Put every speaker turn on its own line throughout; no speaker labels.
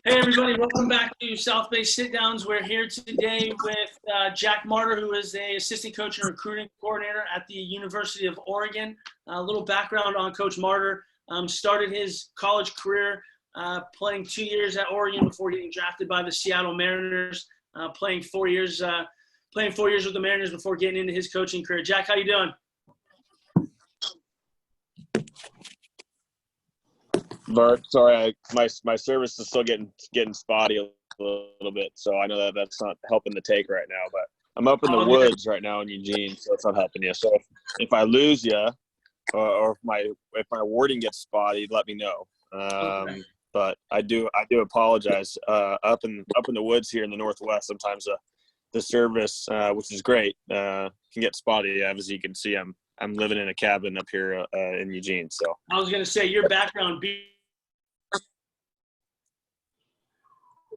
Hey everybody, welcome back to South Bay Sit Downs. We're here today with Jack Martyr, who is a assistant coach and recruiting coordinator at the University of Oregon. A little background on Coach Martyr. Started his college career playing 2 years at Oregon before getting drafted by the Seattle Mariners. Playing 4 years with the Mariners before getting into his coaching career. Jack, how you doing?
Bart, sorry, my service is still getting spotty a little bit, so I know that's not helping the take right now. But I'm up in the woods right now in Eugene, so it's not helping you. So if I lose you, or if my wording gets spotty, let me know.
Okay.
But I do apologize. Up in the woods here in the Northwest, sometimes the service, which is great, can get spotty. As you can see, I'm living in a cabin up here in Eugene. So
I was going to say your background.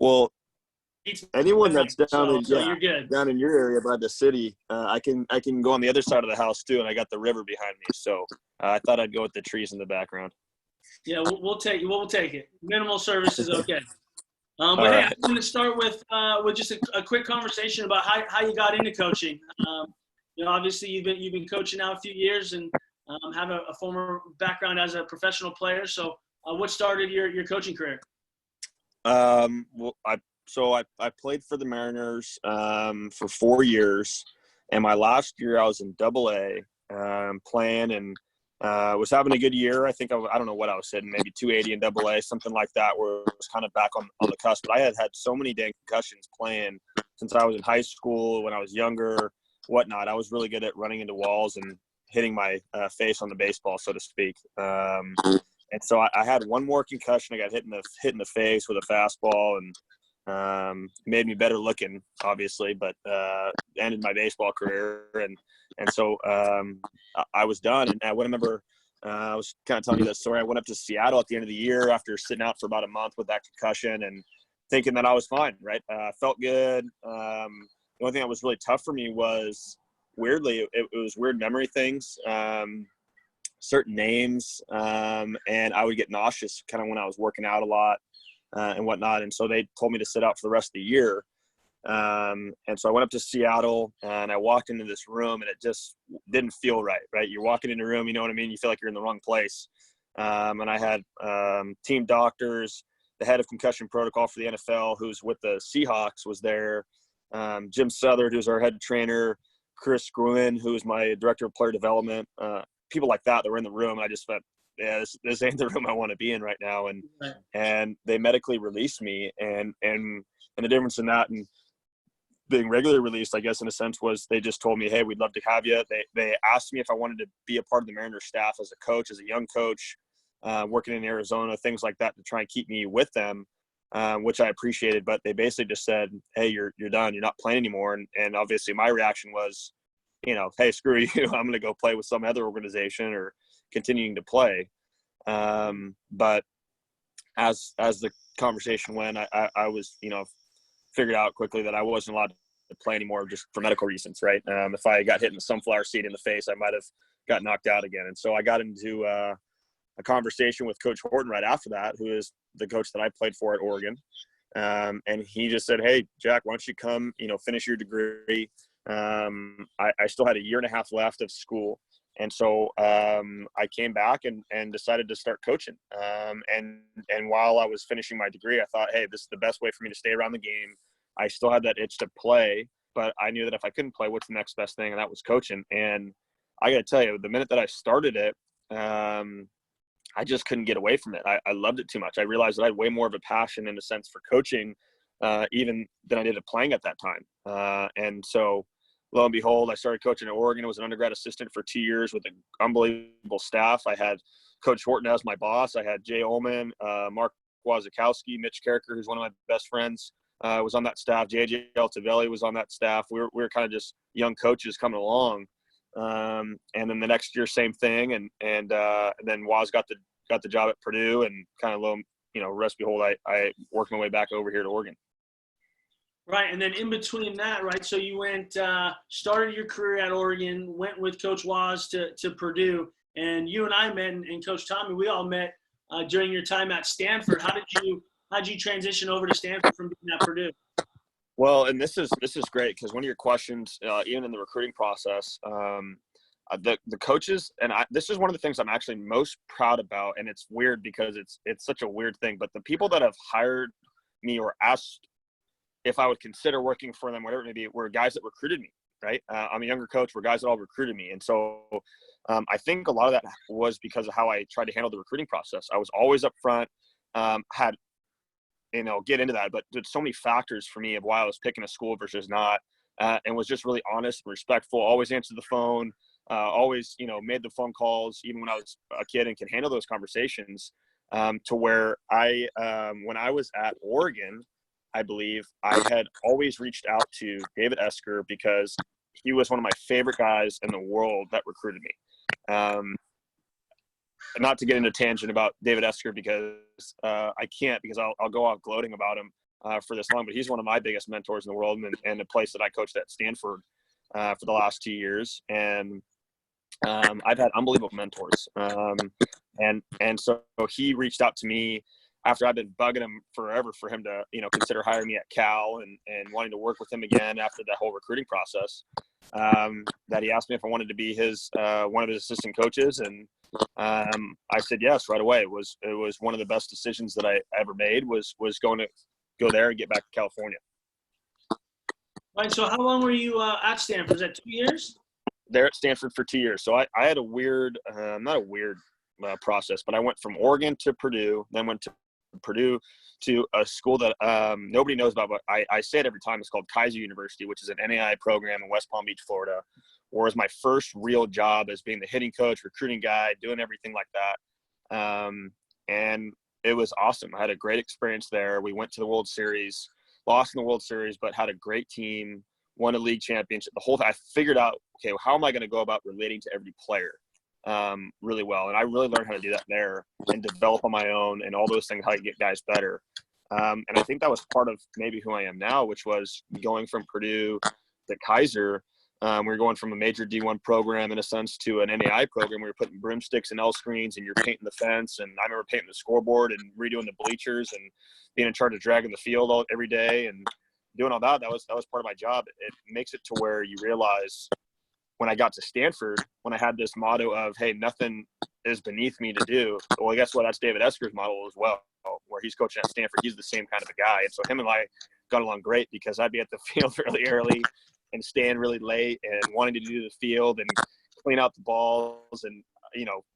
Well, anyone that's down
you're good.
down in your area by the city, I can go on the other side of the house too, and I got the river behind me. So I thought I'd go with the trees in the background.
Yeah, we'll take it. We'll take it. Minimal service is okay. But
All
hey,
right.
I'm going to start with just a quick conversation about how you got into coaching. Obviously you've been coaching now a few years and have a former background as a professional player. So what started your coaching career?
Well, I played for the Mariners for 4 years, and my last year I was in Double-A playing, and was having a good year. I think I don't know what I was hitting, maybe 280 in Double-A, something like that, where it was kind of back on the cusp. But I had so many dang concussions playing since I was in high school, when I was younger, whatnot. I was really good at running into walls and hitting my face on the baseball, so to speak. And so I had one more concussion. I got hit in the face with a fastball, and made me better looking, obviously, but ended my baseball career. And so I was done. And I remember I was kind of telling you that story. I went up to Seattle at the end of the year after sitting out for about a month with that concussion and thinking that I was fine, right? Felt good. The only thing that was really tough for me was, weirdly, it was weird memory things. Certain names, and I would get nauseous kind of when I was working out a lot and whatnot. And so they told me to sit out for the rest of the year. And so I went up to Seattle, and I walked into this room, and it just didn't feel right? You're walking in a room, you know what I mean? You feel like you're in the wrong place. And I had team doctors, the head of concussion protocol for the NFL, who's with the Seahawks, was there. Jim Southard, who's our head trainer, Chris Gruen, who is my director of player development, people like that were in the room. I just felt, yeah, this ain't the room I want to be in right now. And they medically released me, and the difference in that and being regularly released, I guess, in a sense, was they just told me, hey, we'd love to have you. They asked me if I wanted to be a part of the Mariners staff as a coach, as a young coach, working in Arizona, things like that, to try and keep me with them, which I appreciated. But they basically just said, hey, you're done. You're not playing anymore. And obviously my reaction was, hey, screw you. I'm going to go play with some other organization or continuing to play. But as the conversation went, I was, figured out quickly that I wasn't allowed to play anymore just for medical reasons, right? If I got hit in the sunflower seed in the face, I might have got knocked out again. And so I got into a conversation with Coach Horton right after that, who is the coach that I played for at Oregon. And he just said, hey, Jack, why don't you come, finish your degree? I still had a year and a half left of school. And so I came back and decided to start coaching. And while I was finishing my degree, I thought, hey, this is the best way for me to stay around the game. I still had that itch to play, but I knew that if I couldn't play, what's the next best thing? And that was coaching. And I got to tell you, the minute that I started it, I just couldn't get away from it. I loved it too much. I realized that I had way more of a passion, in a sense, for coaching even than I did at playing at that time. And so lo and behold, I started coaching at Oregon. I was an undergrad assistant for 2 years with an unbelievable staff. I had Coach Horton as my boss. I had Jay Ullman, Mark Wazakowski, Mitch Carricker, who's one of my best friends, was on that staff. JJ Altavelli was on that staff. We were kind of just young coaches coming along. And then the next year, same thing. And then Waz got the job at Purdue, and kind of rest behold, I worked my way back over here to Oregon.
Right, and then in between that, right, so you went, started your career at Oregon, went with Coach Waz to Purdue, and you and I met, and Coach Tommy, we all met during your time at Stanford. How how'd you transition over to Stanford from being at Purdue?
Well, and this is great because one of your questions, even in the recruiting process, the coaches, and this is one of the things I'm actually most proud about, and it's weird because it's such a weird thing, but the people that have hired me or asked if I would consider working for them, whatever it may be, were guys that recruited me, right? I'm a younger coach, were guys that all recruited me. And so I think a lot of that was because of how I tried to handle the recruiting process. I was always up front, had, get into that, but there's so many factors for me of why I was picking a school versus not, and was just really honest and respectful, always answered the phone, always, made the phone calls, even when I was a kid, and can handle those conversations, to where when I was at Oregon, I believe I had always reached out to David Esker because he was one of my favorite guys in the world that recruited me. Not to get into a tangent about David Esker because I can't, because I'll go off gloating about him for this long, but he's one of my biggest mentors in the world, and the place that I coached at Stanford for the last 2 years. And I've had unbelievable mentors. And so he reached out to me after I've been bugging him forever for him to, consider hiring me at Cal and wanting to work with him again after that whole recruiting process, that he asked me if I wanted to be his, one of his assistant coaches. And I said yes right away. It was one of the best decisions that I ever made was going to go there and get back to California.
All right. So how long were you at Stanford? Was that 2 years?
There at Stanford for 2 years. So I had a weird, not a weird process, but I went from Oregon to Purdue, then went to Purdue to a school that nobody knows about, but I say it every time. It's called Kaiser University, which is an NAI program in West Palm Beach, Florida, where it was my first real job as being the hitting coach, recruiting guy, doing everything like that. And it was awesome. I had a great experience there. We went to the World Series, lost in the World Series, but had a great team, won a league championship. The whole thing, I figured out, okay, how am I going to go about relating to every player really well? And I really learned how to do that there and develop on my own and all those things, how to get guys better. And I think that was part of maybe who I am now, which was going from Purdue to Kaiser. We were going from a major D1 program, in a sense, to an NAI program where you're putting broomsticks and L screens and you're painting the fence. And I remember painting the scoreboard and redoing the bleachers and being in charge of dragging the field every day and doing all that. That was part of my job. It makes it to where you realize when I got to Stanford, when I had this motto of, hey, nothing is beneath me to do. Well, guess what? That's David Esker's model as well, where he's coaching at Stanford. He's the same kind of a guy. And so him and I got along great because I'd be at the field really early and staying really late and wanting to do the field and clean out the balls and,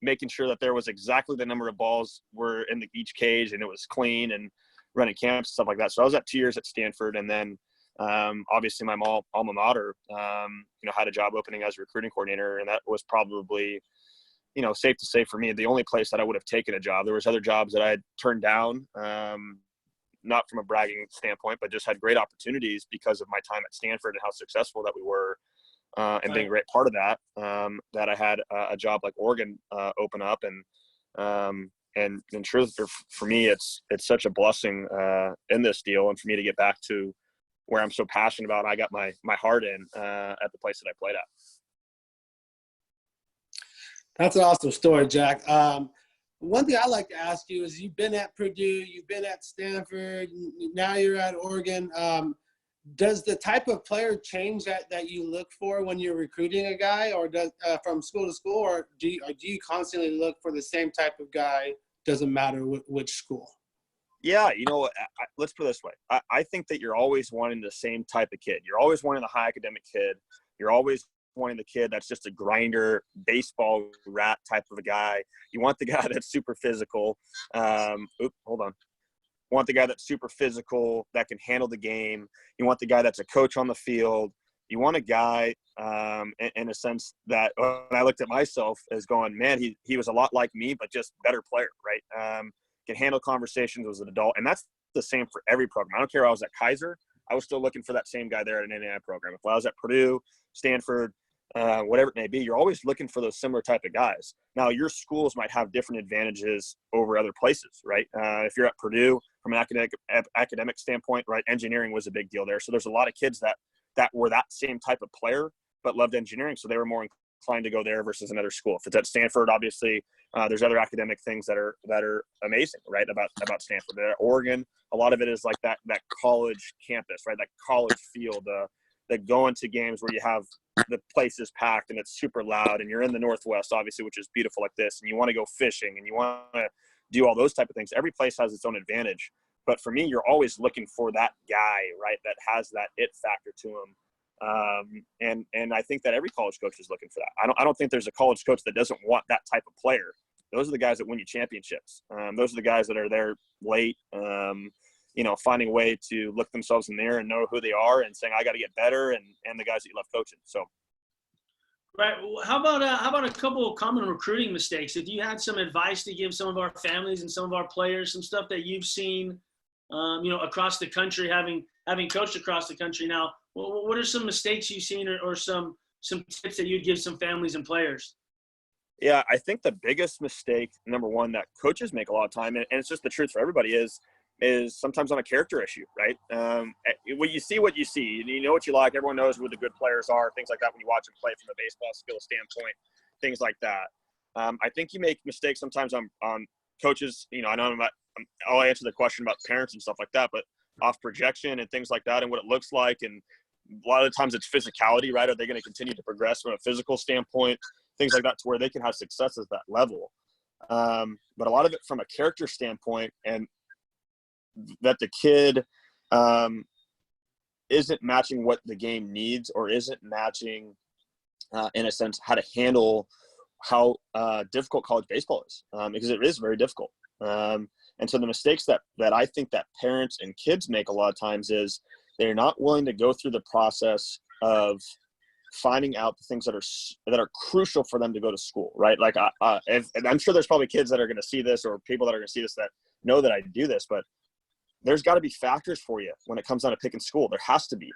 making sure that there was exactly the number of balls were in each cage and it was clean and running camps and stuff like that. So I was at 2 years at Stanford, and then obviously my alma mater, had a job opening as a recruiting coordinator, and that was probably, safe to say for me, the only place that I would have taken a job. There was other jobs that I had turned down, not from a bragging standpoint, but just had great opportunities because of my time at Stanford and how successful that we were, and being a great part of that, that I had a job like Oregon open up. And in truth, for me, it's such a blessing in this deal, and for me to get back to where I'm so passionate about. I got my heart in at the place that I played at.
That's an awesome story, Jack. One thing I'd like to ask you is, you've been at Purdue, you've been at Stanford, now you're at Oregon. Does the type of player change that you look for when you're recruiting a guy, or does from school to school, or do you constantly look for the same type of guy? Doesn't matter which school.
Yeah, let's put it this way. I think that you're always wanting the same type of kid. You're always wanting the high academic kid. You're always wanting the kid that's just a grinder, baseball rat type of a guy. You want the guy that's super physical. Want the guy that's super physical, that can handle the game. You want the guy that's a coach on the field. You want a guy, in a sense, that when I looked at myself as going, man, he was a lot like me, but just better player, right? Can handle conversations as an adult. And that's the same for every program. I don't care if I was at Kaiser, I was still looking for that same guy there at an NAI program. If I was at Purdue, Stanford, whatever it may be, you're always looking for those similar type of guys. Now, your schools might have different advantages over other places, right? If you're at Purdue, from an academic standpoint, right, engineering was a big deal there. So there's a lot of kids that were that same type of player but loved engineering, so they were more inclined to go there versus another school. If it's at Stanford, obviously there's other academic things that are amazing, right, about Stanford. At Oregon, a lot of it is like that college campus, right, that college feel, the going to games where you have the place is packed and it's super loud, and you're in the Northwest, obviously, which is beautiful like this, and you want to go fishing and you want to do all those type of things. Every place has its own advantage. But for me, you're always looking for that guy, right, that has that it factor to him. And I think that every college coach is looking for that. I don't think there's a college coach that doesn't want that type of player. Those are the guys that win you championships. Those are the guys that are there late, finding a way to look themselves in the mirror and know who they are and saying, I got to get better, and the guys that you love coaching. So.
Right. Well, how about a couple of common recruiting mistakes? If you had some advice to give some of our families and some of our players, some stuff that you've seen, across the country, having coached across the country now, what are some mistakes you've seen or some tips that you'd give some families and players?
Yeah, I think the biggest mistake, number one, that coaches make a lot of time, and it's just the truth for everybody, is sometimes on a character issue, right? When you see what you see, and you know what you like, everyone knows who the good players are, things like that when you watch them play from a baseball skill standpoint, things like that. I think you make mistakes sometimes on coaches. I know I'll answer the question about parents and stuff like that, but off projection and things like that and what it looks like. And a lot of the times it's physicality, right? Are they going to continue to progress from a physical standpoint, things like that, to where they can have success at that level? But a lot of it from a character standpoint, and that the kid isn't matching what the game needs, or isn't matching, in a sense, how to handle how difficult college baseball is, because it is very difficult. And so the mistakes that I think that parents and kids make a lot of times is they're not willing to go through the process of finding out the things that are crucial for them to go to school, right? Like, and I'm sure there's probably kids that are going to see this, or people that are going to see this that know that I do this, but there's got to be factors for you when it comes down to picking school. There has to be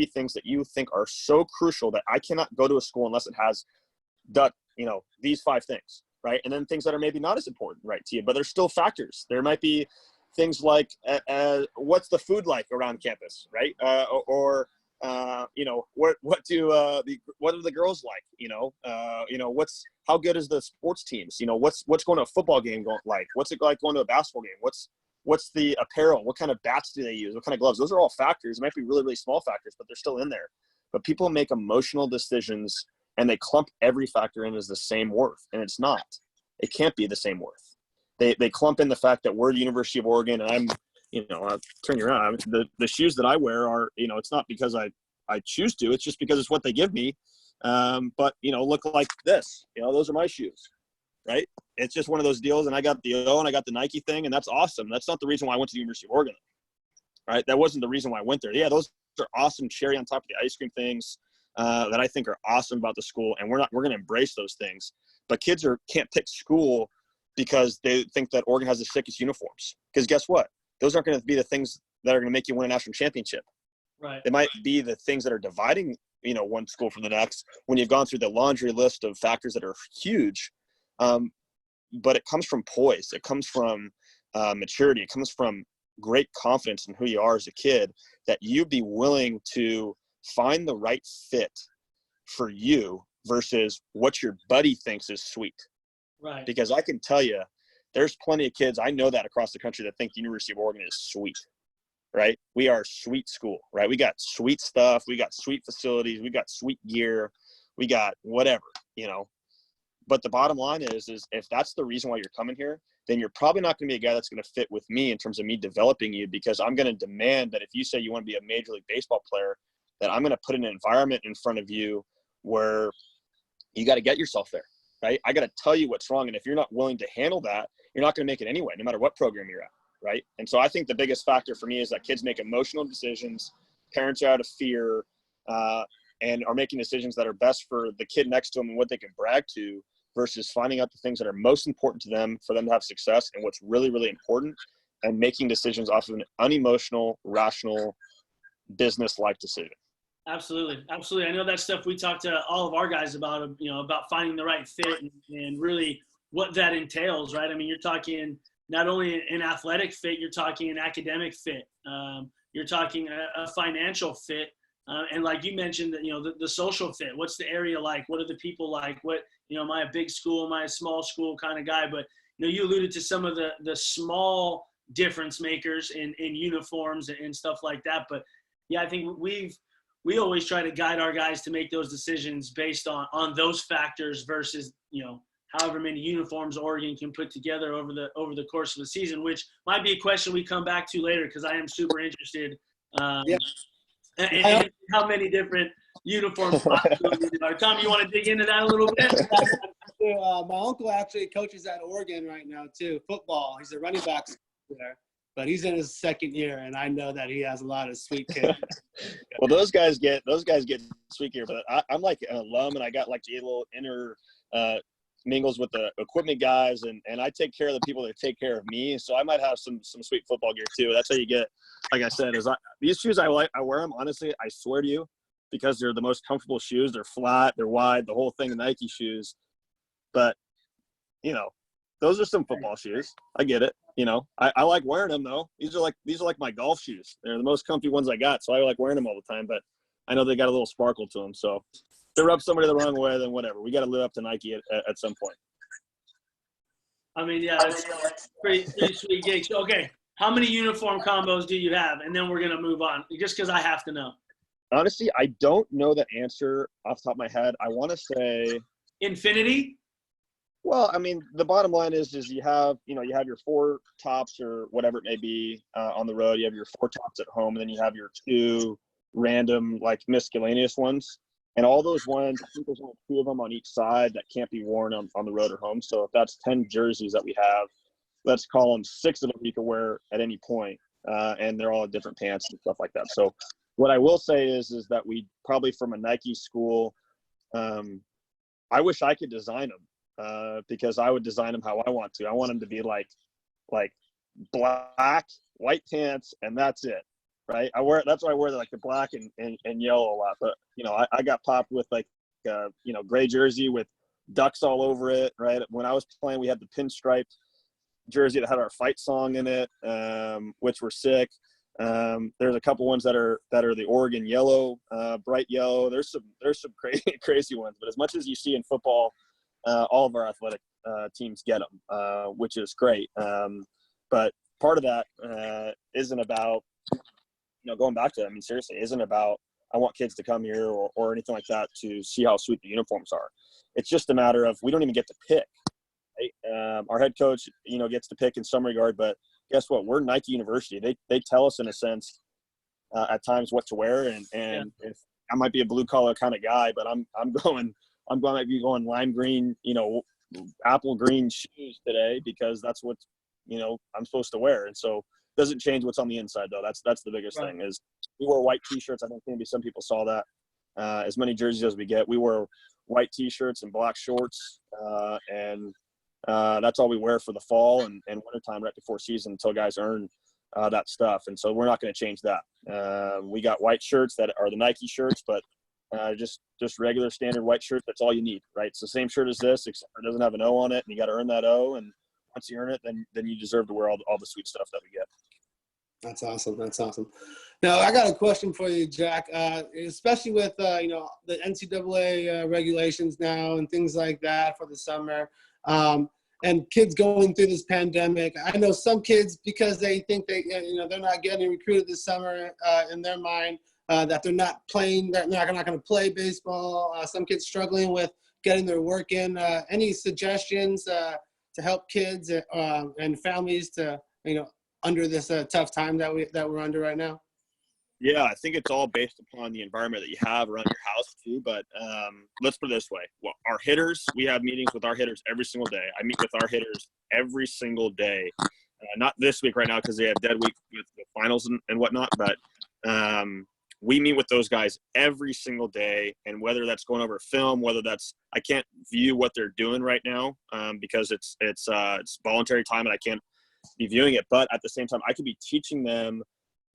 things that you think are so crucial that I cannot go to a school unless it has these 5 things, right? And then things that are maybe not as important, right, to you, but there's still factors. There might be things like what's the food like around campus, right? What are the girls like? How good is the sports teams? What's going to a football game like? What's it like going to a basketball game? What's the apparel? What kind of bats do they use? What kind of gloves? Those are all factors. It might be really, really small factors, but they're still in there. But people make emotional decisions, and they clump every factor in as the same worth, and it's not. It can't be the same worth. They clump in the fact that we're the University of Oregon, and I'll turn you around. The shoes that I wear are, it's not because I choose to. It's just because it's what they give me. But look like this. Those are my shoes, right? It's just one of those deals, and I got the O and I got the Nike thing, and that's awesome. That's not the reason why I went to the University of Oregon, right? That wasn't the reason why I went there. Yeah, those are awesome cherry on top of the ice cream things that I think are awesome about the school, and we're going to embrace those things. But kids can't pick school because they think that Oregon has the sickest uniforms. Because guess what? Those aren't going to be the things that are going to make you win a national championship.
Right.
They might be the things that are dividing, one school from the next when you've gone through the laundry list of factors that are huge. But it comes from poise. It comes from maturity. It comes from great confidence in who you are as a kid, that you'd be willing to find the right fit for you versus what your buddy thinks is sweet.
Right.
Because I can tell you, there's plenty of kids, I know that across the country, that think the University of Oregon is sweet, right? We are a sweet school, right? We got sweet stuff. We got sweet facilities. We got sweet gear. We got whatever, But the bottom line is if that's the reason why you're coming here, then you're probably not going to be a guy that's going to fit with me in terms of me developing you, because I'm going to demand that if you say you want to be a Major League Baseball player, that I'm going to put an environment in front of you where you got to get yourself there, right? I got to tell you what's wrong. And if you're not willing to handle that, you're not going to make it anyway, no matter what program you're at, right? And so I think the biggest factor for me is that kids make emotional decisions. Parents are out of fear and are making decisions that are best for the kid next to them and what they can brag to, versus finding out the things that are most important to them for them to have success and what's really, really important, and making decisions off of an unemotional, rational, business-like decision.
Absolutely. Absolutely. I know that stuff we talked to all of our guys about, about finding the right fit and really what that entails, right? I mean, you're talking not only an athletic fit, you're talking an academic fit. You're talking a financial fit. And like you mentioned, that the social fit. What's the area like? What are the people like? What am I a big school? Am I a small school kind of guy? But you alluded to some of the small difference makers in uniforms and stuff like that. But yeah, I think we always try to guide our guys to make those decisions based on those factors versus however many uniforms Oregon can put together over the course of the season, which might be a question we come back to later because I am super interested. And how many different uniform possibilities are. Tom, you want to dig into that a little bit?
My uncle actually coaches at Oregon right now too, football. He's a running back there, but he's in his second year, and I know that he has a lot of sweet kids.
Well, those guys get sweet gear, but I'm like an alum, and I got like a little inner mingles with the equipment guys, and I take care of the people that take care of me. So I might have some sweet football gear too. That's how you get. Like I said, these shoes I wear them honestly. I swear to you, because they're the most comfortable shoes. They're flat, they're wide, the whole thing. Nike shoes, but those are some football shoes. I get it. I like wearing them though. These are like my golf shoes. They're the most comfy ones I got, so I like wearing them all the time. But I know they got a little sparkle to them, so if they rub somebody the wrong way, then whatever. We got to live up to Nike at some point.
I mean, yeah, it's pretty sweet gigs. Okay, how many uniform combos do you have? And then we're gonna move on, just because I have to know.
Honestly, I don't know the answer off the top of my head. I want to say
infinity.
Well, I mean, the bottom line is you have your 4 tops or whatever it may be on the road. You have your 4 tops at home, and then you have your 2 random, like, miscellaneous ones. And all those ones, I think there's only 2 of them on each side that can't be worn on the road or home. So if that's 10 jerseys that we have, let's call them 6 of them you can wear at any point, and they're all different pants and stuff like that. So what I will say is that we probably, from a Nike school, I wish I could design them. Because I would design them how I want to. I want them to be like black, white pants, and that's it, right? That's why I wear like the black and yellow a lot. But I got popped with like gray jersey with ducks all over it, right? When I was playing, we had the pinstriped jersey that had our fight song in it, which were sick. There's a couple ones that are the Oregon yellow, bright yellow. There's some crazy ones. But as much as you see in football, all of our athletic teams get them, which is great. But part of that isn't about, going back to it. I mean, seriously, isn't about I want kids to come here or anything like that to see how sweet the uniforms are. It's just a matter of we don't even get to pick. Right? Our head coach, gets to pick in some regard, but guess what? We're Nike University. They tell us in a sense at times what to wear, and if I might be a blue collar kind of guy, but I'm going to be going lime green, apple green shoes today because that's what, I'm supposed to wear. And so it doesn't change what's on the inside though. That's the biggest thing is we wear white t-shirts. I think maybe some people saw that. As many jerseys as we get, we wear white t-shirts and black shorts. And that's all we wear for the fall and wintertime right before season until guys earn that stuff. And so we're not going to change that. We got white shirts that are the Nike shirts, but just regular standard white shirt. That's all you need, right? It's the same shirt as this, except it doesn't have an O on it, and you got to earn that O. And once you earn it, then you deserve to wear all the sweet stuff that we get.
That's awesome. Now I got a question for you, Jack. Especially with the NCAA regulations now and things like that for the summer, and kids going through this pandemic. I know some kids, because they think they're not getting recruited this summer, in their mind. That they're not playing, they're not going to play baseball. Some kids struggling with getting their work in. Any suggestions to help kids and families to, under this tough time that we're under right now?
Yeah, I think it's all based upon the environment that you have around your house too. But let's put it this way: our hitters, we have meetings with our hitters every single day. I meet with our hitters every single day. Not this week right now because they have dead week with the finals and whatnot, but we meet with those guys every single day, and whether that's going over film, whether that's I can't view what they're doing right now because it's voluntary time and I can't be viewing it. But at the same time, I could be teaching them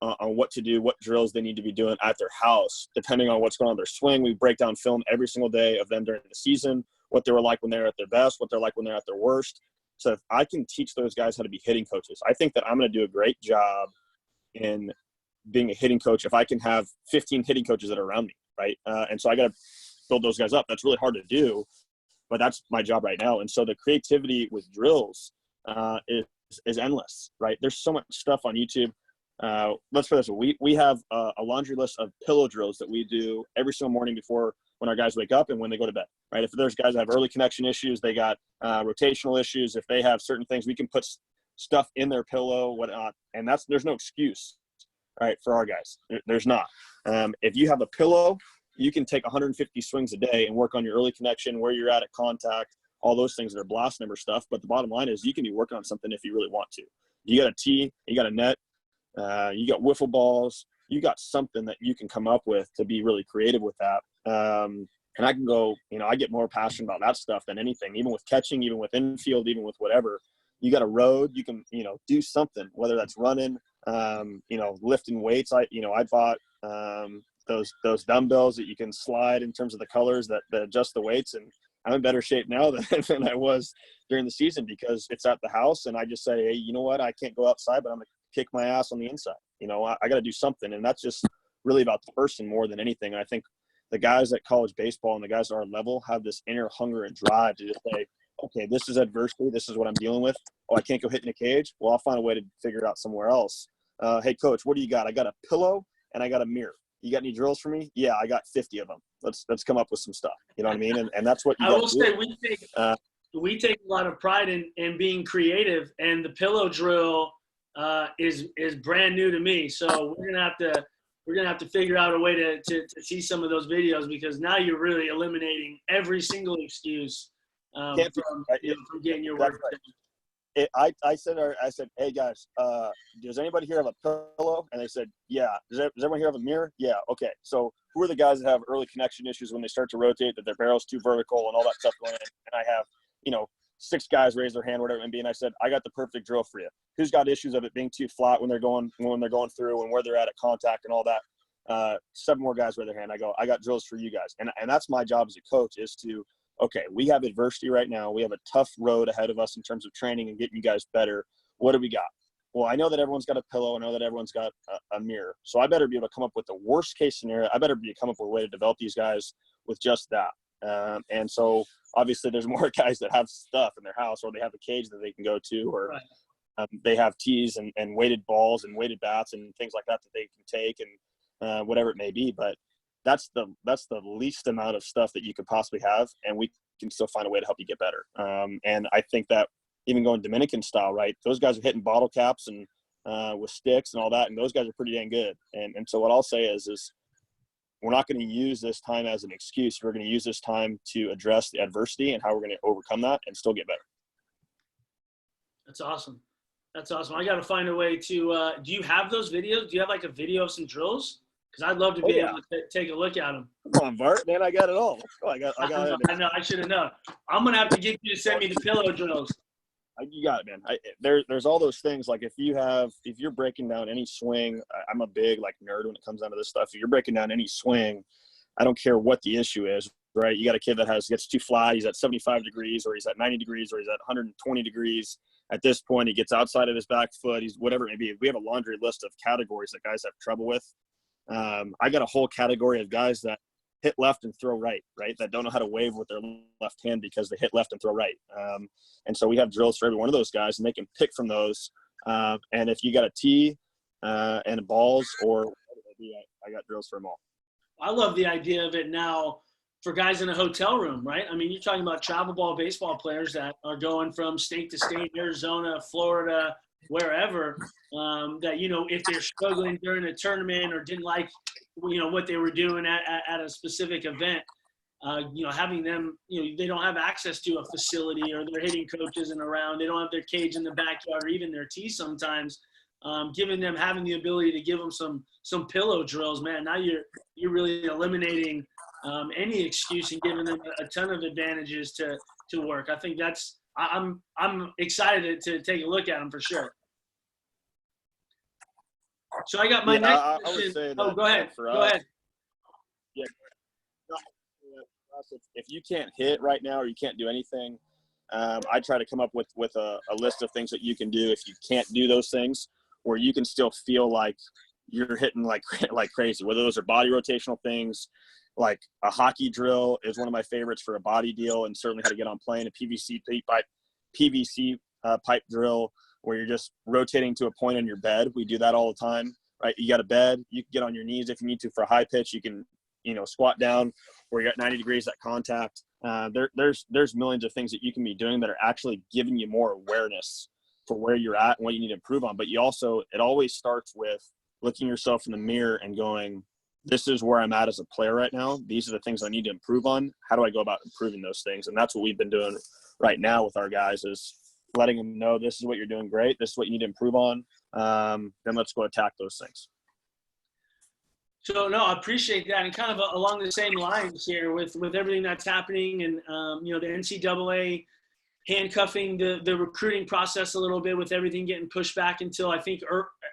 on what to do, what drills they need to be doing at their house, depending on what's going on in their swing. We break down film every single day of them during the season, what they were like when they're at their best, what they're like when they're at their worst. So if I can teach those guys how to be hitting coaches, I think that I'm going to do a great job in being a hitting coach if I can have 15 hitting coaches that are around me, right? And so I got to build those guys up. That's really hard to do, but that's my job right now. And so the creativity with drills is endless, right? There's so much stuff on YouTube. Let's put this, we have a laundry list of pillow drills that we do every single morning before when our guys wake up and when they go to bed, right? If there's guys that have early connection issues, they got rotational issues. If they have certain things, we can put stuff in their pillow, whatnot. And there's no excuse, right, for our guys. There's not. If you have a pillow, you can take 150 swings a day and work on your early connection, where you're at contact, all those things that are blast number stuff. But the bottom line is you can be working on something if you really want to. You got a tee, you got a net, you got wiffle balls, you got something that you can come up with to be really creative with that. And I can go, I get more passionate about that stuff than anything, even with catching, even with infield, even with whatever. You got a road, you can, do something, whether that's running, lifting weights. I bought those dumbbells that you can slide in terms of the colors that adjust the weights. And I'm in better shape now than I was during the season because it's at the house. And I just say, hey, you know what? I can't go outside, but I'm going to kick my ass on the inside. I got to do something. And that's just really about the person more than anything. And I think the guys at college baseball and the guys at our level have this inner hunger and drive to just say, okay, this is adversity. This is what I'm dealing with. Oh, I can't go hit in a cage. Well, I'll find a way to figure it out somewhere else. Hey, coach, what do you got? I got a pillow and I got a mirror. You got any drills for me? Yeah, I got 50 of them. Let's come up with some stuff. You know what I mean? And that's what you
I will
do.
say we take a lot of pride in being creative, and the pillow drill is brand new to me. So we're gonna have to figure out a way to see some of those videos, because now you're really eliminating every single excuse from getting your work done.
I said, hey guys, does anybody here have a pillow? And they said, yeah. Does everyone here have a mirror? Yeah. Okay. So who are the guys that have early connection issues when they start to rotate, that their barrel's too vertical and all that stuff going in? And I have, 6 guys raise their hand, whatever it may be. And I said, I got the perfect drill for you. Who's got issues of it being too flat when they're going through and where they're at contact and all that? 7 more guys raise their hand. I go, I got drills for you guys. And that's my job as a coach, is to, okay, we have adversity right now. We have a tough road ahead of us in terms of training and getting you guys better. What do we got? Well, I know that everyone's got a pillow. I know that everyone's got a mirror. So I better be able to come up with the worst case scenario. I better come up with a way to develop these guys with just that. And so obviously there's more guys that have stuff in their house, or they have a cage that they can go to, or they have tees and weighted balls and weighted bats and things like that they can take, and whatever it may be. But that's the least amount of stuff that you could possibly have, and we can still find a way to help you get better. And I think that even going Dominican style, right, those guys are hitting bottle caps and with sticks and all that, and those guys are pretty dang good. And so what I'll say is we're not going to use this time as an excuse. We're going to use this time to address the adversity and how we're going to overcome that and still get better.
That's awesome. I got to find a way to do you have those videos? Do you have like a video of some drills? Because I'd love to be able to take a look at them.
Come on, Bart, man, I got it all. I got it.
I know. I should have known. I'm gonna have to get you to send me the pillow drills.
You got it, man. There's all those things. Like if you're breaking down any swing, I'm a big nerd when it comes down to this stuff. If you're breaking down any swing, I don't care what the issue is, right? You got a kid that gets too flat. He's at 75 degrees, or he's at 90 degrees, or he's at 120 degrees. At this point, he gets outside of his back foot. He's whatever it may be. We have a laundry list of categories that guys have trouble with. I got a whole category of guys that hit left and throw right, that don't know how to wave with their left hand because they hit left and throw right. And so we have drills for every one of those guys, and they can pick from those. And if you got a tee and balls, or I got drills for them all.
I love the idea of it now for guys in a hotel room, right? I mean, you're talking about travel ball baseball players that are going from state to state, Arizona, Florida, wherever, that, if they're struggling during a tournament or didn't like, what they were doing at a specific event, having them, they don't have access to a facility, or their hitting coach isn't around. They don't have their cage in the backyard, or even their tee sometimes. Having the ability to give them some pillow drills, man, now you're really eliminating any excuse and giving them a ton of advantages to work. I think I'm excited to take a look at them for sure. So I got my next question. Go ahead. Go ahead.
Yeah. If you can't hit right now, or you can't do anything, I try to come up with a list of things that you can do if you can't do those things, where you can still feel like you're hitting like crazy, whether those are body rotational things, like a hockey drill is one of my favorites for a body deal, and certainly how to get on plane, a PVC pipe drill where you're just rotating to a point on your bed. We do that all the time, right? You got a bed, you can get on your knees if you need to for a high pitch. You can, squat down where you're at 90 degrees, that contact. There's millions of things that you can be doing that are actually giving you more awareness for where you're at and what you need to improve on. But it always starts with looking yourself in the mirror and going, this is where I'm at as a player right now. These are the things I need to improve on. How do I go about improving those things? And that's what we've been doing right now with our guys, is letting them know this is what you're doing great. This is what you need to improve on. Then let's go attack those things.
So, no, I appreciate that. And kind of along the same lines here with everything that's happening and, the NCAA handcuffing the recruiting process a little bit with everything getting pushed back until I think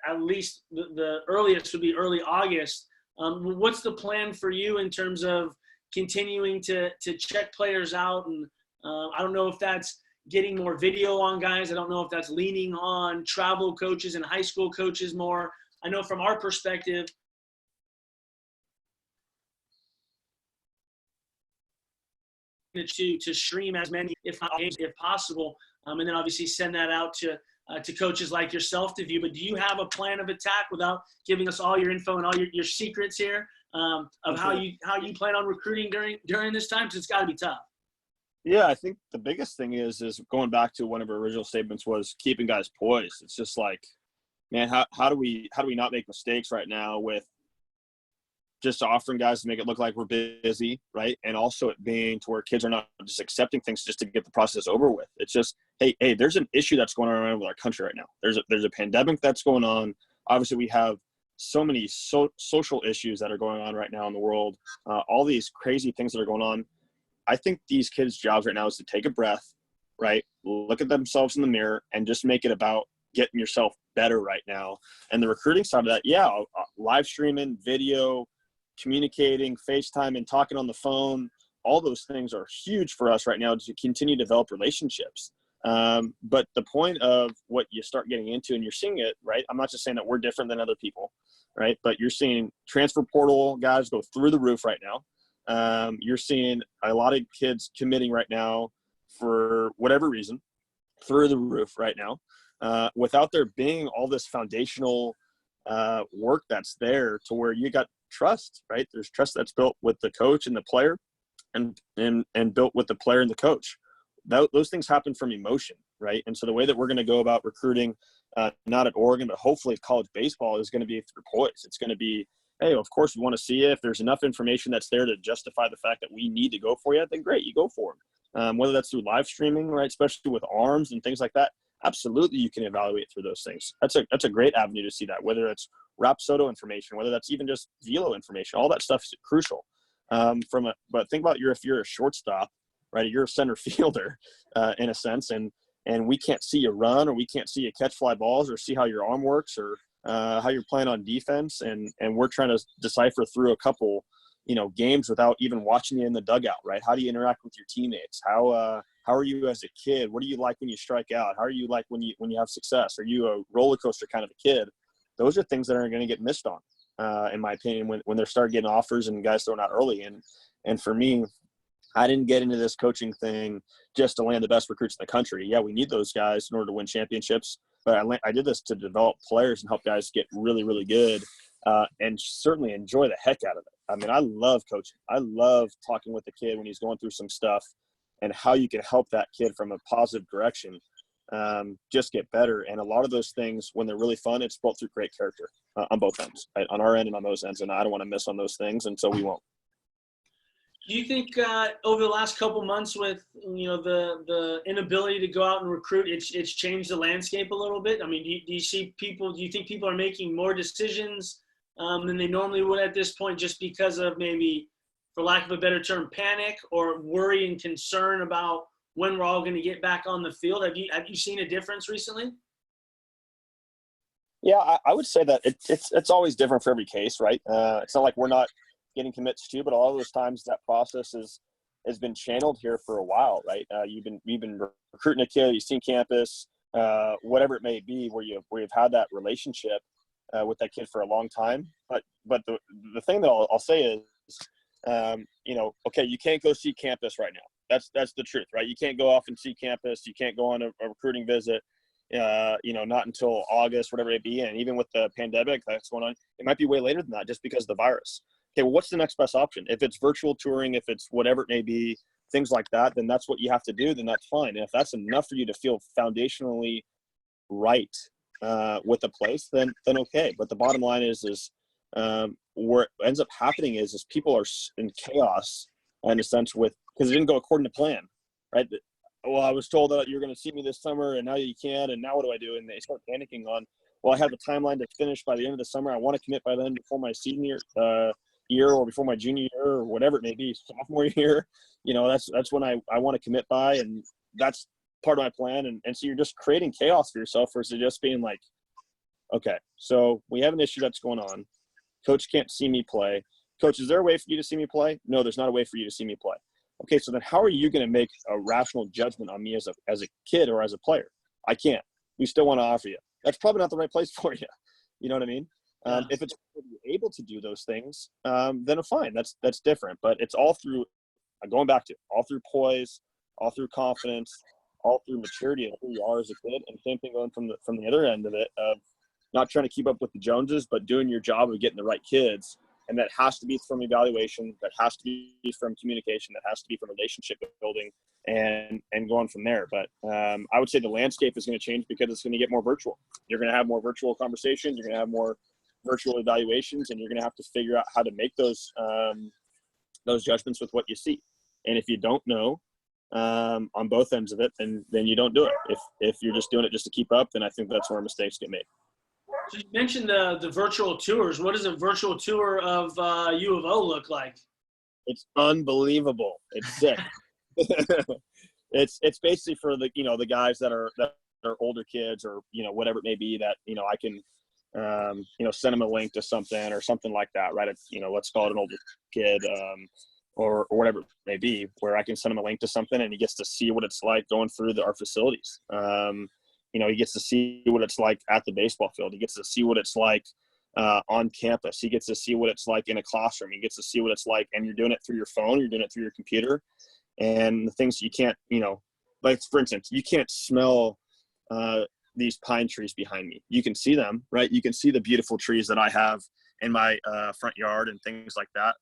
at least the earliest would be early August. What's the plan for you in terms of continuing to check players out? And I don't know if that's getting more video on guys. I don't know if that's leaning on travel coaches and high school coaches more. I know from our perspective, to stream as many, if not games, if possible, and then obviously send that out to coaches like yourself to view. But do you have a plan of attack, without giving us all your info and all your secrets here, of how you plan on recruiting during this time? Because it's got to be tough.
Yeah, I think the biggest thing is going back to one of our original statements was keeping guys poised. It's just like, man, how do we not make mistakes right now with just offering guys to make it look like we're busy, right? And also it being to where kids are not just accepting things just to get the process over with. It's just, hey, there's an issue that's going on around with our country right now. There's a pandemic that's going on. Obviously, we have so many social issues that are going on right now in the world, all these crazy things that are going on. I think these kids' jobs right now is to take a breath, right? Look at themselves in the mirror and just make it about getting yourself better right now. And the recruiting side of that, live streaming, video, communicating, FaceTime, and talking on the phone, all those things are huge for us right now to continue to develop relationships. But the point of what you start getting into, and you're seeing it, right? I'm not just saying that we're different than other people, right? But you're seeing transfer portal guys go through the roof right now. You're seeing a lot of kids committing right now for whatever reason through the roof right now, without there being all this foundational work that's there to where you got trust, right? There's trust that's built with the coach and the player, and built with the player and the coach. Those things happen from emotion, right? And so the way that we're going to go about recruiting, not at Oregon, but hopefully college baseball, is going to be through poise. It's going to be, hey, of course we want to see you. If there's enough information that's there to justify the fact that we need to go for you, then great, you go for them. Whether that's through live streaming, right, especially with arms and things like that, absolutely you can evaluate through those things. That's a great avenue to see that, whether it's Rapsodo information, whether that's even just velo information, all that stuff is crucial. But think about if you're a shortstop, right, you're a center fielder in a sense, and we can't see you run, or we can't see you catch fly balls, or see how your arm works, or how you're playing on defense, and we're trying to decipher through a couple games without even watching you in the dugout, right? How do you interact with your teammates? How are you as a kid? What do you like when you strike out? How are you like when you have success? Are you a roller coaster kind of a kid? Those are things that are going to get missed on, in my opinion, when they start getting offers and guys throwing out early. And for me, I didn't get into this coaching thing just to land the best recruits in the country. Yeah, we need those guys in order to win championships, but I did this to develop players and help guys get really, really good, and certainly enjoy the heck out of it. I mean, I love coaching. I love talking with the kid when he's going through some stuff, and how you can help that kid from a positive direction just get better. And a lot of those things, when they're really fun, it's built through great character on both ends, right? On our end and on those ends. And I don't want to miss on those things, and so we won't.
Do you think over the last couple months, with the inability to go out and recruit, it's changed the landscape a little bit? I mean, do you see people? Do you think people are making more decisions than they normally would at this point, just because of, maybe, for lack of a better term, panic or worry and concern about when we're all going to get back on the field? Have you seen a difference recently?
Yeah, I would say that it's always different for every case, right? It's not like we're not getting commits too, but a lot of those times that process has been channeled here for a while, right? You've been recruiting a kid, you've seen campus, whatever it may be, where you've had that relationship. with that kid for a long time. But the thing that I'll say is, okay, you can't go see campus right now. That's the truth, right? You can't go off and see campus. You can't go on a recruiting visit, not until August, whatever it be. And even with the pandemic that's going on, it might be way later than that just because of the virus. Okay, well, what's the next best option? If it's virtual touring, if it's whatever it may be, things like that, then that's what you have to do, then that's fine. And if that's enough for you to feel foundationally right with the place, then okay. But the bottom line is where it ends up happening is people are in chaos in a sense because it didn't go according to plan, right? Well, I was told that you're going to see me this summer and now you can't, and now what do I do? And they start panicking on, well, I have a timeline to finish by the end of the summer. I want to commit by then before my senior year or before my junior year or whatever it may be, sophomore year. That's when I want to commit by, and that's part of my plan. And so you're just creating chaos for yourself versus just being like, okay, so we have an issue that's going on. Coach can't see me play. Coach, is there a way for you to see me play? No, there's not a way for you to see me play. Okay, so then how are you going to make a rational judgment on me as a kid or as a player? I can't. We still want to offer you. That's probably not the right place for you. You know what I mean?
Yeah.
If it's able to do those things, then fine. That's different. But it's all through, going back to, all through poise, all through confidence, all through maturity of who you are as a kid. And same thing going from the other end of it, of not trying to keep up with the Joneses, but doing your job of getting the right kids. And that has to be from evaluation, that has to be from communication, that has to be from relationship building, and going from there. But I would say the landscape is going to change because it's going to get more virtual. You're going to have more virtual conversations. You're going to have more virtual evaluations, and you're going to have to figure out how to make those judgments with what you see. And if you don't know on both ends of it, then you don't do it. If you're just doing it just to keep up, then I think that's where mistakes get made.
So you mentioned the virtual tours. What does a virtual tour of U of O look like?
It's unbelievable. It's sick. It's basically for the guys that are older kids or whatever it may be that I can send them a link to something or something like that, right? Let's call it an older kid or whatever it may be, where I can send him a link to something and he gets to see what it's like going through our facilities. He gets to see what it's like at the baseball field. He gets to see what it's like on campus. He gets to see what it's like in a classroom. He gets to see what it's like, and you're doing it through your phone. You're doing it through your computer. And the things you can't, like for instance, you can't smell these pine trees behind me. You can see them, right? You can see the beautiful trees that I have in my front yard and things like that.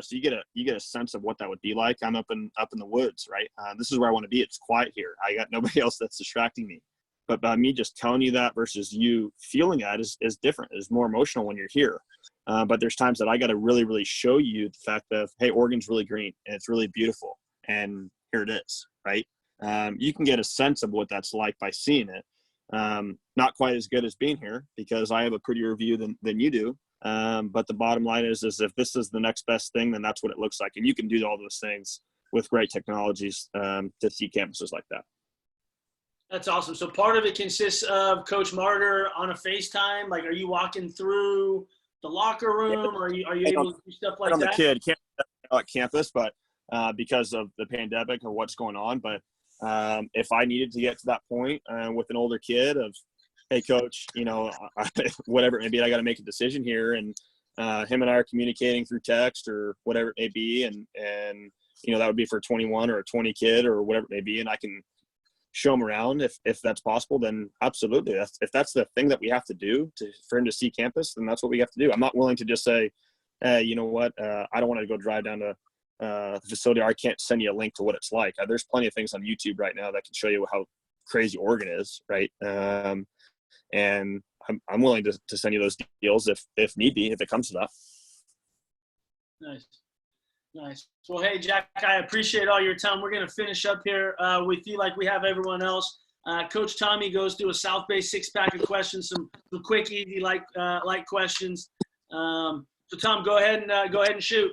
So you get a sense of what that would be like. I'm up in the woods, right? This is where I want to be. It's quiet here. I got nobody else that's distracting me. But by me just telling you that versus you feeling that is different. It's more emotional when you're here. But there's times that I got to really, really show you the fact that, hey, Oregon's really green and it's really beautiful. And here it is, right? You can get a sense of what that's like by seeing it. Not quite as good as being here because I have a prettier view than you do. But the bottom line is if this is the next best thing, then that's what it looks like. And you can do all those things with great technologies to see campuses like that.
That's awesome. So part of it consists of Coach Martyr on a FaceTime. Like, are you walking through the locker room? Or are you able to do stuff like that?
I'm a kid. Can't at campus, but because of the pandemic or what's going on. But if I needed to get to that point with an older kid of, hey, Coach, whatever it may be, I got to make a decision here, and him and I are communicating through text or whatever it may be, and that would be for a 21 or a 20 kid or whatever it may be, and I can show him around if that's possible, then absolutely. If that's the thing that we have to do for him to see campus, then that's what we have to do. I'm not willing to just say, hey, you know what, I don't want to go drive down to the facility, or I can't send you a link to what it's like. There's plenty of things on YouTube right now that can show you how crazy Oregon is, right? And I'm willing to send you those deals if need be, if it comes to that.
Nice. Well, hey, Jack, I appreciate all your time. We're going to finish up here with you like we have everyone else. Coach Tommy goes through a South Bay six-pack of questions, some quick, easy, like questions. So, Tom, go ahead and shoot.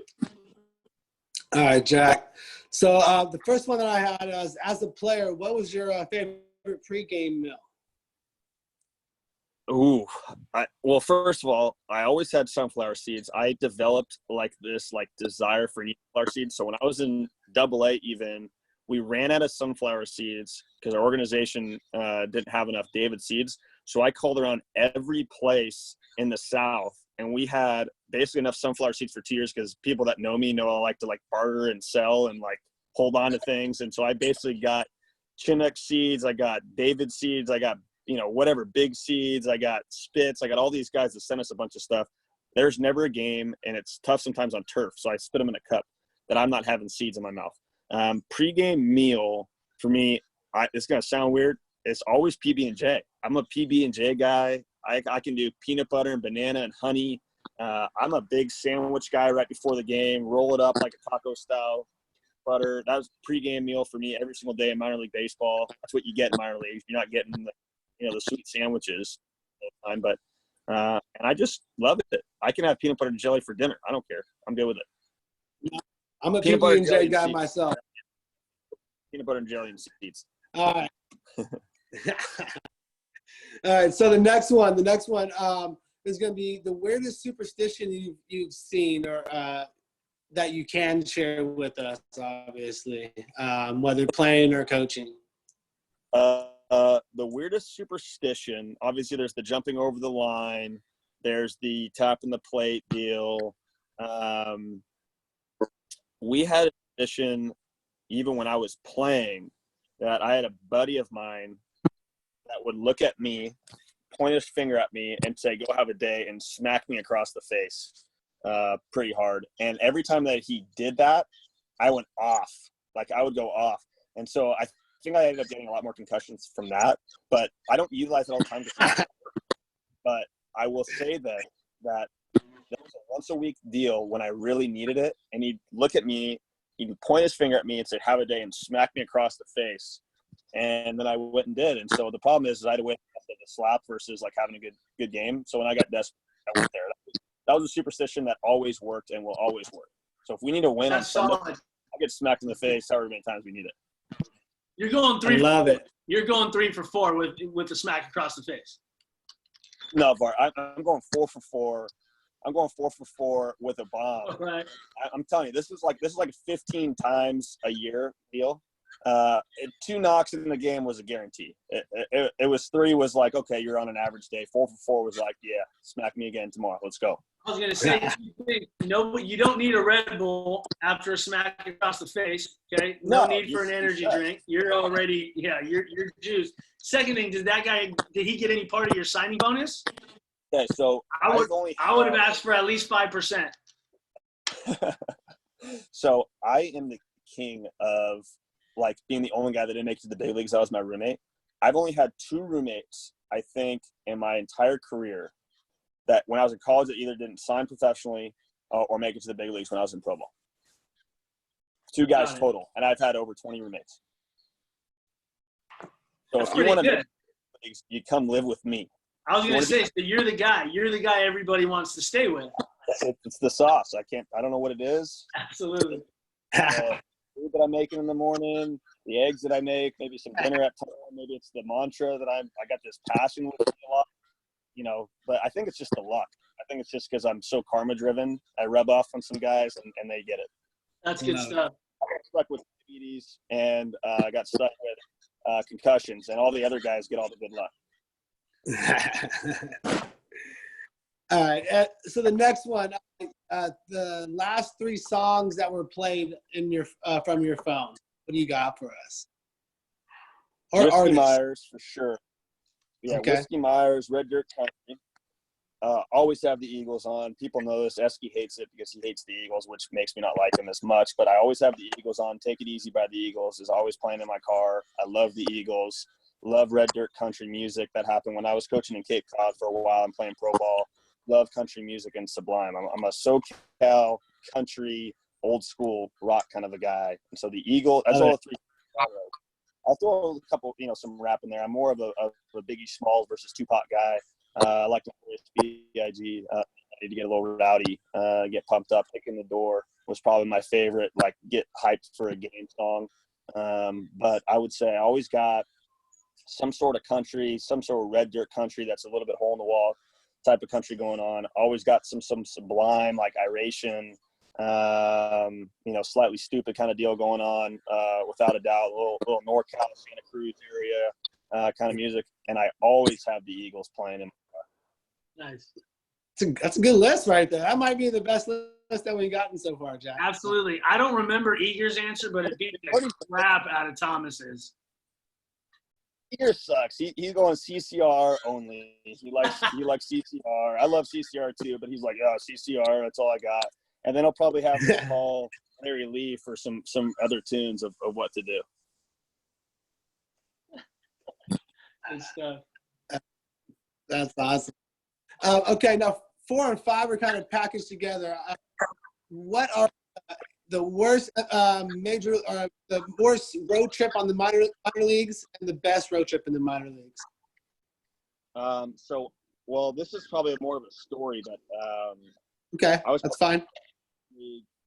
All right, Jack. So the first one that I had was, as a player, what was your favorite pregame meal?
Ooh, well, first of all, I always had sunflower seeds. I developed this desire for eating sunflower seeds. So when I was in AA even, we ran out of sunflower seeds because our organization didn't have enough David seeds. So I called around every place in the South, and we had basically enough sunflower seeds for 2 years because people that know me know I like to like barter and sell and like hold on to things. And so I basically got Chinook seeds, I got David seeds, I got, whatever, big seeds, I got Spits, I got all these guys that sent us a bunch of stuff. There's never a game, and it's tough sometimes on turf, so I spit them in a cup that I'm not having seeds in my mouth. Pregame meal for me, it's gonna sound weird. It's always PB&J. I'm a PB&J guy. I can do peanut butter and banana and honey. I'm a big sandwich guy right before the game. Roll it up like a taco style butter. That was pregame meal for me every single day in minor league baseball. That's what you get in minor leagues. You're not getting the sweet sandwiches all the time, but and I just love it. I can have peanut butter and jelly for dinner. I don't care. I'm good with it.
I'm a PB&J guy myself.
Peanut butter and jelly and seeds.
All right. All right. So the next one is going to be the weirdest superstition you've seen or that you can share with us, obviously, whether playing or coaching.
The weirdest superstition, obviously, there's the jumping over the line. There's the tapping the plate deal. We had a tradition, even when I was playing, that I had a buddy of mine that would look at me, point his finger at me, and say, "Go have a day," and smack me across the face pretty hard. And every time that he did that, I went off. Like, I would go off. And so I think I ended up getting a lot more concussions from that. But I don't utilize it all the time. But I will say that was a once-a-week deal when I really needed it. And he'd look at me, he'd point his finger at me and say, "Have a day," and smack me across the face. And then I went and did. And so the problem is I had to wait for the slap versus like having a good game. So when I got desperate, I went there. That was a superstition that always worked and will always work. So if we need to win on Sunday, I'll get smacked in the face however many times we need it.
You're going three.
I love it.
You're going 3 for 4 with the smack across the face.
No, Bart, I'm going 4 for 4. I'm going 4 for 4 with a bomb.
All right.
I'm telling you, this is like 15 times a year deal. 2 knocks in the game was a guarantee. It was 3 was like, okay, you're on an average day. 4 for 4 was like, yeah, smack me again tomorrow. Let's go.
I was gonna say, you don't need a Red Bull after a smack across the face. Okay, no need for an energy drink. You're already, you're juiced. Second thing, did he get any part of your signing bonus?
Okay, so
I would have asked for at least 5%.
So I am the king of like being the only guy that didn't make it to the big leagues. That was my roommate. I've only had 2 roommates, I think, in my entire career that when I was in college that either didn't sign professionally or make it to the big leagues when I was in pro ball. 2 guys total, and I've had over 20 roommates. So if you want to make it to the leagues, you come live with me.
I was going to say, so you're the guy. You're the guy everybody wants to stay with.
It's the sauce. I don't know what it is.
Absolutely.
Food that I'm making in the morning, the eggs that I make, maybe some dinner at home. Maybe it's the mantra that I got this passion with me a lot. But I think it's just the luck. I think it's just because I'm so karma driven. I rub off on some guys and they get it.
That's good stuff.
I got stuck with diabetes and I got stuck with concussions, and all the other guys get all the good luck.
All right. So the next one, the last 3 songs that were played in your from your phone. What do you got for us? Or
Whiskey
artists?
Myers for sure. Yeah,
Okay.
Whiskey Myers, Red Dirt Country. Always have the Eagles on. People know this. Esky hates it because he hates the Eagles, which makes me not like him as much. But I always have the Eagles on. Take It Easy by the Eagles is always playing in my car. I love the Eagles. Love Red Dirt Country music. That happened when I was coaching in Cape Cod for a while and playing pro ball. Love country music and Sublime. I'm a SoCal country, old school rock kind of a guy. And so the Eagle, that's all the 3. I'll throw a couple, some rap in there. I'm more of a Biggie Smalls versus Tupac guy. I like to play B.I.G. I need to get a little rowdy, get pumped up. Kicking the Door was probably my favorite, like get hyped for a game song. But I would say I always got some sort of country, some sort of Red Dirt Country that's a little bit hole in the wall type of country going on. Always got some Sublime, like Iration, Slightly Stupid kind of deal going on, without a doubt. A little NorCal, Santa Cruz area. kind of music, and I always have the Eagles playing in my car.
Nice.
That's a good list right there. That might be the best list that we've gotten so far, Jack.
Absolutely. I don't remember Eager's answer, but it beat the crap out of Thomas's.
Eager sucks. He's going CCR only. He likes CCR. I love CCR too, but he's like, oh, CCR, that's all I got. And then I'll probably have to call Larry Lee for some other tunes of what to do.
Good stuff.
That's awesome. Okay, now 4 and 5 are kind of packaged together. What are the worst the worst road trip on the minor leagues and the best road trip in the minor leagues?
This is probably more of a story, but
okay, that's fine.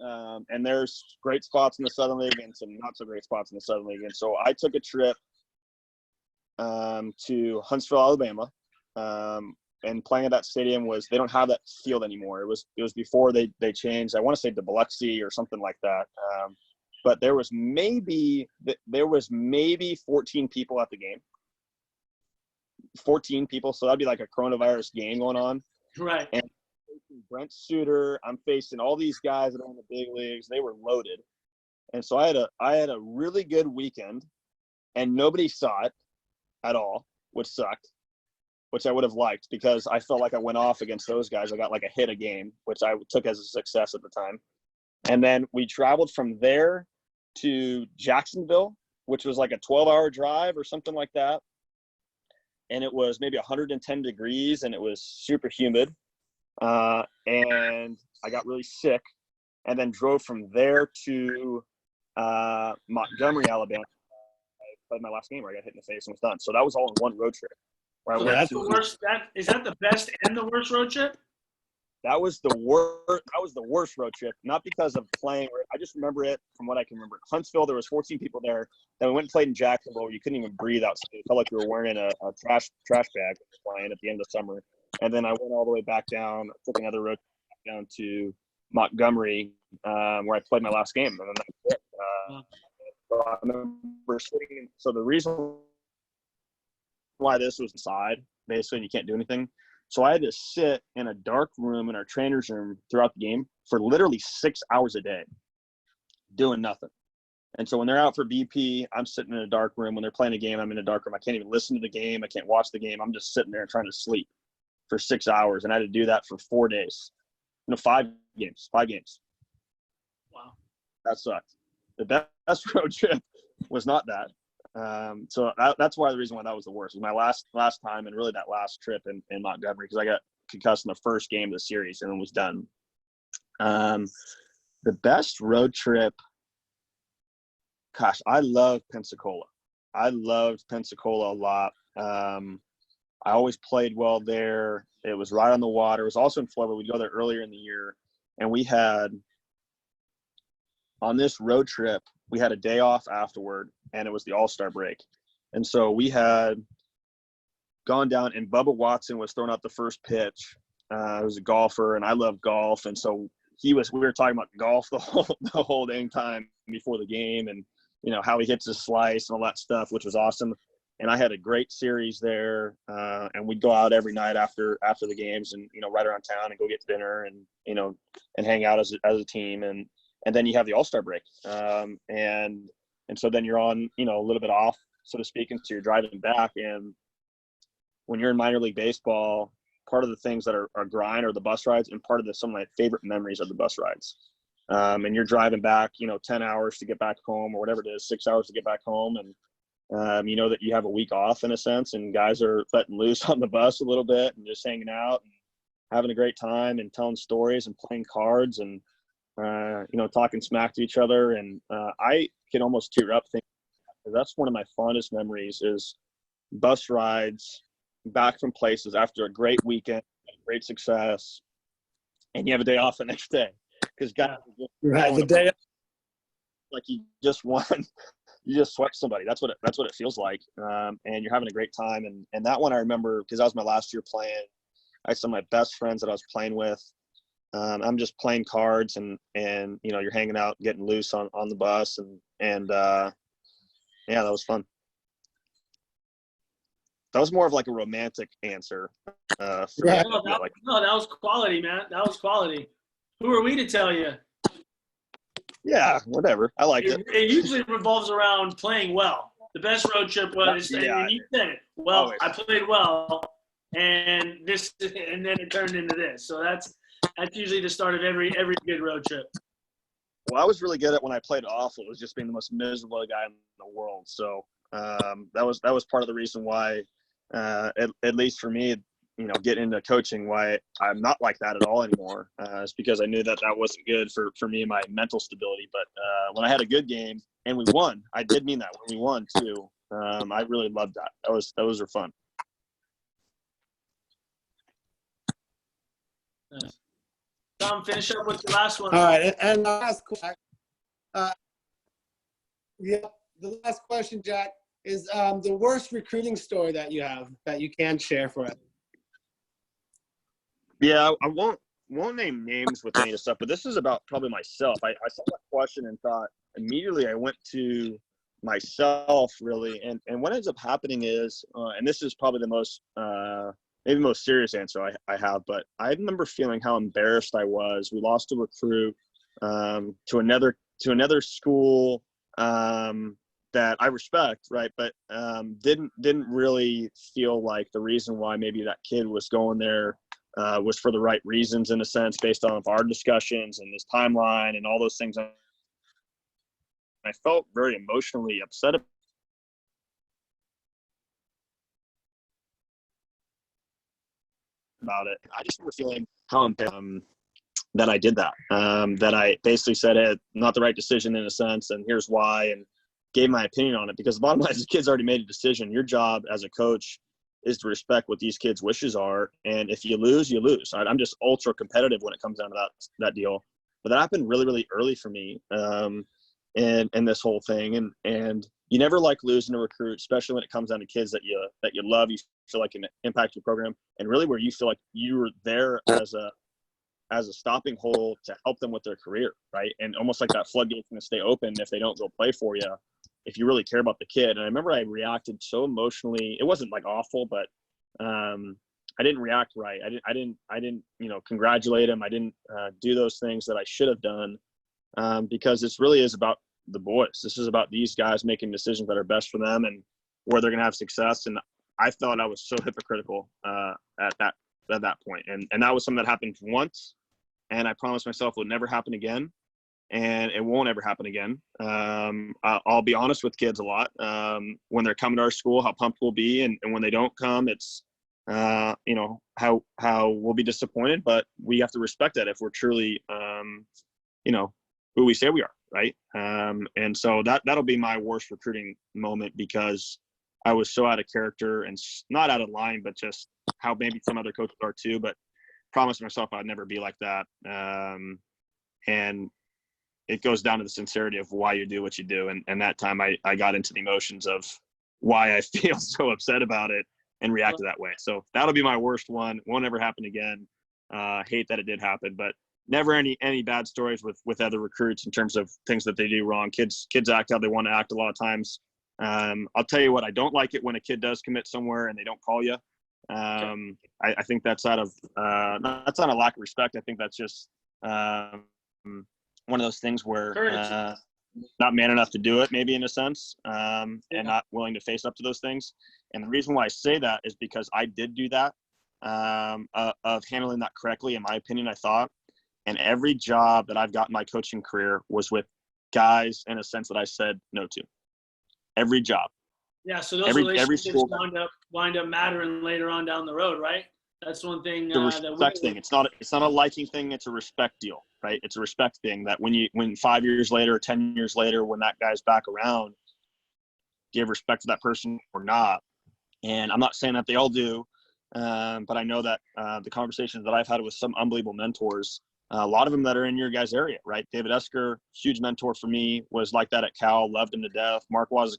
And there's great spots in the Southern League and some not so great spots in the Southern League. And so I took a trip to Huntsville, Alabama. And playing at that stadium they don't have that field anymore. It was before they changed. I want to say to Biloxi or something like that. But there was maybe 14 people at the game. 14 people. So that'd be like a coronavirus game going on.
Right.
And Brent Suter, I'm facing all these guys that are in the big leagues. They were loaded. And so I had a really good weekend, and nobody saw it at all, which sucked. Which I would have liked because I felt like I went off against those guys. I got like a hit a game, which I took as a success at the time. And then we traveled from there to Jacksonville, which was like a 12-hour drive or something like that. And it was maybe 110 degrees and it was super humid. And I got really sick and then drove from there to Montgomery, Alabama. I played my last game where I got hit in the face and was done. So that was all in one road trip.
So that's the worst. Is that the best and the worst road trip?
That was the worst. That was the worst road trip. Not because of playing. I just remember it from what I can remember. Huntsville, there was 14 people there. Then we went and played in Jacksonville, where you couldn't even breathe outside. It felt like you were wearing a trash bag playing at the end of summer. And then I went all the way back down. Took another road trip down to Montgomery, where I played my last game. And then that's it. So I remember sitting. So the reason why this was inside, basically, and you can't do anything. So I had to sit in a dark room in our trainer's room throughout the game for literally 6 hours a day, doing nothing. And so when they're out for BP, I'm sitting in a dark room. When they're playing a game, I'm in a dark room. I can't even listen to the game. I can't watch the game. I'm just sitting there trying to sleep for 6 hours. And I had to do that for 4 days. 5 games.
Wow.
That sucked. The best road trip was not that. So that's why the reason why that was the worst. It was my last time and really that last trip in Montgomery because I got concussed in the first game of the series and then was done. The best road trip, gosh, I love Pensacola. I loved Pensacola a lot. I always played well there. It was right on the water. It was also in Florida. We'd go there earlier in the year, and we had on this road trip, we had a day off afterward, and it was the All-Star break. And so we had gone down, and Bubba Watson was throwing out the first pitch. He was a golfer, and I love golf. And so we were talking about golf the whole dang time before the game and, how he hits his slice and all that stuff, which was awesome. And I had a great series there. And we'd go out every night after the games and, right around town and go get dinner and, and hang out as a team. And then you have the All-Star break. And so then you're on, a little bit off, so to speak, and so you're driving back. And when you're in minor league baseball, part of the things that are grind are the bus rides, and part of some of my favorite memories are the bus rides. And you're driving back, 10 hours to get back home or whatever it is, 6 hours to get back home. And you know that you have a week off in a sense, and guys are letting loose on the bus a little bit and just hanging out and having a great time and telling stories and playing cards and, talking smack to each other. And I can almost tear up thinking that's one of my fondest memories is bus rides back from places after a great weekend, great success, and you have a day off the next day because guys
the day
like you just won, you just swept somebody. That's what it feels like, and you're having a great time. And that one I remember because that was my last year playing. I had some of my best friends that I was playing with. I'm just playing cards and you're hanging out, getting loose on the bus and yeah, that was fun. that was more of like a romantic answer. For
Right.
me.
No, that was quality, man. That was quality. Who are we to tell you?
Yeah, whatever. I liked it.
It usually revolves around playing well. The best road trip was, and you said it. Well,
Always.
I played well, and then it turned into this. So that's usually the start of every good road trip.
Well, I was really good at when I played awful. It was just being the most miserable guy in the world. So that was part of the reason why, at least for me, getting into coaching, why I'm not like that at all anymore. It's because I knew that wasn't good for me and my mental stability. But when I had a good game and we won, I did mean that when we won too. I really loved that. Those were fun.
Nice. Tom, finish up with the last one.
All right, and the last question. The last question, Jack, is the worst recruiting story that you have that you can share for us.
Yeah, I won't name names with any of the stuff, but this is about probably myself. I saw that question and thought immediately I went to myself really, and what ends up happening is, and this is probably the most maybe most serious answer I have, but I remember feeling how embarrassed I was. We lost a recruit to another school that I respect, right? But didn't really feel like the reason why maybe that kid was going there was for the right reasons, in a sense, based on our discussions and his timeline and all those things. I felt very emotionally upset about it. I just remember feeling how that I did that. That I basically said, hey, not the right decision in a sense, and here's why, and gave my opinion on it. Because the bottom line is the kid's already made a decision. Your job as a coach is to respect what these kids' wishes are. And if you lose, you lose. I'm just ultra competitive when it comes down to that deal. But that happened really, really early for me and this whole thing. And you never like losing a recruit, especially when it comes down to kids that you love, you feel like can impact your program, and really where you feel like you were there as a stopping hole to help them with their career, right? And almost like that floodgate's going to stay open if they don't go play for you, if you really care about the kid. And I remember I reacted so emotionally. It wasn't like awful, but I didn't react right. I didn't congratulate him. I didn't do those things that I should have done because this really is about the boys. This is about these guys making decisions that are best for them and where they're going to have success. And I thought I was so hypocritical at that point. And that was something that happened once, and I promised myself it would never happen again, and it won't ever happen again. I'll be honest with kids a lot when they're coming to our school, how pumped we'll be, and when they don't come, it's how we'll be disappointed, but we have to respect that if we're truly who we say we are, right? And so that'll be my worst recruiting moment, because I was so out of character and not out of line, but just how maybe some other coaches are too, but promised myself I'd never be like that. And it goes down to the sincerity of why you do what you do. And that time I got into the emotions of why I feel so upset about it and reacted that way. So that'll be my worst one. Won't ever happen again. Hate that it did happen, but never any bad stories with other recruits in terms of things that they do wrong. Kids act how they want to act a lot of times. I'll tell you what, I don't like it when a kid does commit somewhere and they don't call you. I think that's not a lack of respect. I think that's just one of those things where not man enough to do it, maybe, in a sense, and not willing to face up to those things. And the reason why I say that is because I did do that, of handling that correctly, in my opinion, I thought. And every job that I've got in my coaching career was with guys, in a sense, that I said no to. Every job.
Yeah, so those relationships wind up mattering later on down the road, right? That's one thing.
The respect thing. It's not a liking thing. It's a respect deal, right? It's a respect thing that when 5 years later, or 10 years later, when that guy's back around, do you have respect for that person or not? And I'm not saying that they all do, but I know that the conversations that I've had with some unbelievable mentors, a lot of them that are in your guys' area, right? David Esker, huge mentor for me, was like that at Cal, loved him to death. Mark was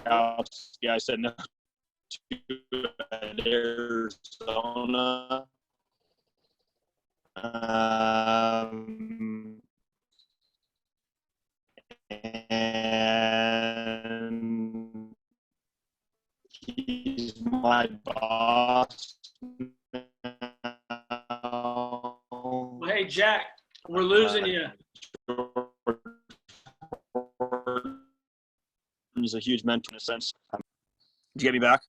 I said no to Arizona. And he's my boss now.
Well, hey, Jack, we're losing you.
He's a huge mentor in a sense. Did you get me back?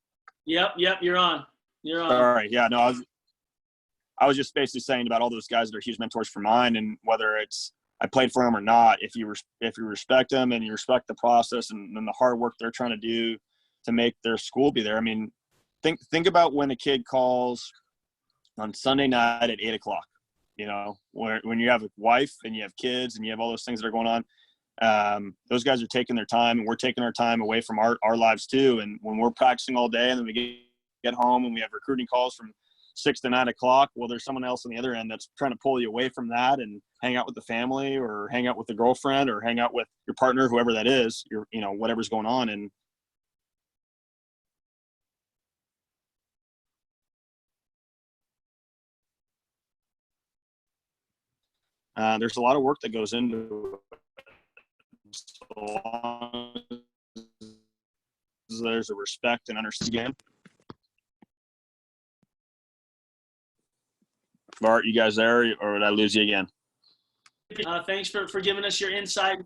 Yep, you're on. You're on.
All right. Yeah, no, I was just basically saying about all those guys that are huge mentors for mine, and whether it's I played for them or not, if you respect them and you respect the process and the hard work they're trying to do to make their school be there. I mean, think about when a kid calls on Sunday night at 8:00, you know, when you have a wife and you have kids and you have all those things that are going on. Those guys are taking their time, and we're taking our time away from our lives too. And when we're practicing all day and then we get home and we have recruiting calls from 6 to 9 o'clock, well, there's someone else on the other end that's trying to pull you away from that and hang out with the family or hang out with the girlfriend or hang out with your partner, whoever that is, whatever's going on. And there's a lot of work that goes into it. So long as there's a respect and understanding. Bart, you guys there, or did I lose you again?
Thanks for giving us your insight,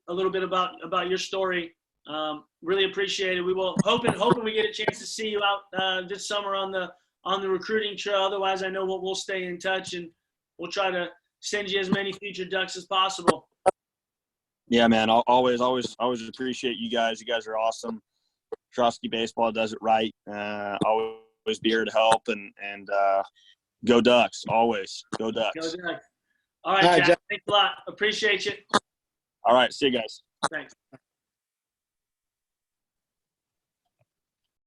a little bit about your story. Really appreciate it. We will hoping we get a chance to see you out this summer on the recruiting trail. Otherwise, I know we'll stay in touch and we'll try to send you as many future ducks as possible.
Yeah, man. I'll always appreciate you guys. You guys are awesome. Trosky Baseball does it right. Always be here to help and go Ducks. Always go Ducks.
Go Ducks. All right, Jack. Thanks a lot. Appreciate you.
All right. See you guys.
Thanks.